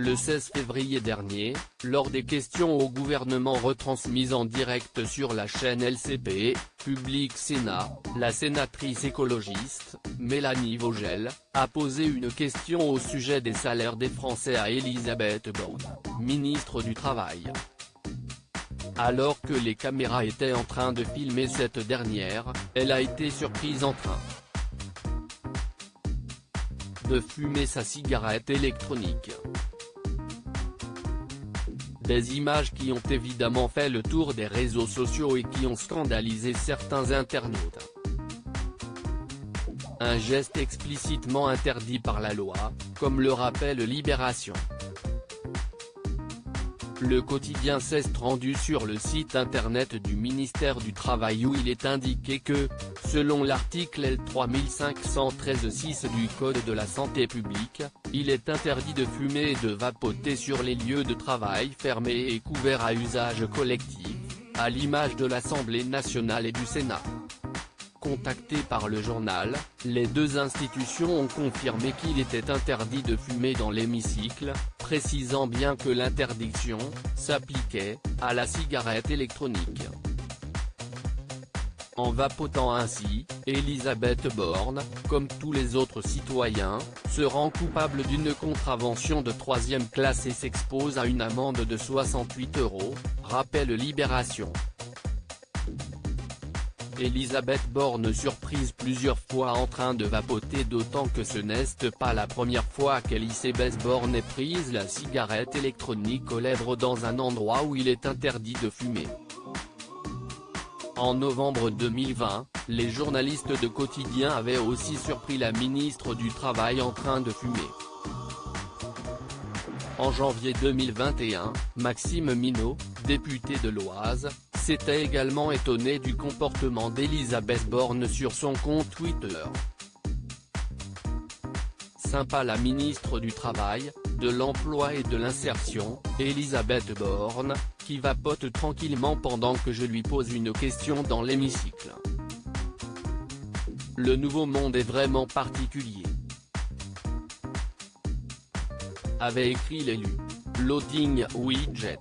Le 16 février dernier, lors des questions au gouvernement retransmises en direct sur la chaîne LCP, Public Sénat, la sénatrice écologiste, Mélanie Vogel, a posé une question au sujet des salaires des Français à Elisabeth Borne, ministre du Travail. Alors que les caméras étaient en train de filmer cette dernière, elle a été surprise en train de fumer sa cigarette électronique. Des images qui ont évidemment fait le tour des réseaux sociaux et qui ont scandalisé certains internautes. Un geste explicitement interdit par la loi, comme le rappelle Libération. Le quotidien s'est rendu sur le site internet du ministère du Travail où il est indiqué que, selon l'article L 3513-6 du Code de la santé publique, il est interdit de fumer et de vapoter sur les lieux de travail fermés et couverts à usage collectif, à l'image de l'Assemblée nationale et du Sénat. Contactés par le journal, les deux institutions ont confirmé qu'il était interdit de fumer dans l'hémicycle, précisant bien que l'interdiction s'appliquait à la cigarette électronique. En vapotant ainsi, Elisabeth Borne, comme tous les autres citoyens, se rend coupable d'une contravention de 3e classe et s'expose à une amende de 68 €, rappelle Libération. Elisabeth Borne surprise plusieurs fois en train de vapoter, d'autant que ce n'est pas la première fois qu'Elisabeth Borne ait prise la cigarette électronique aux lèvres dans un endroit où il est interdit de fumer. En novembre 2020, les journalistes de quotidien avaient aussi surpris la ministre du Travail en train de fumer. En janvier 2021, Maxime Minot, député de l'Oise, s'était également étonné du comportement d'Elisabeth Borne sur son compte Twitter. Sympa la ministre du Travail, de l'Emploi et de l'Insertion, Elisabeth Borne, qui vapote tranquillement pendant que je lui pose une question dans l'hémicycle. Le nouveau monde est vraiment particulier, avait écrit l'élu. Loading Widget.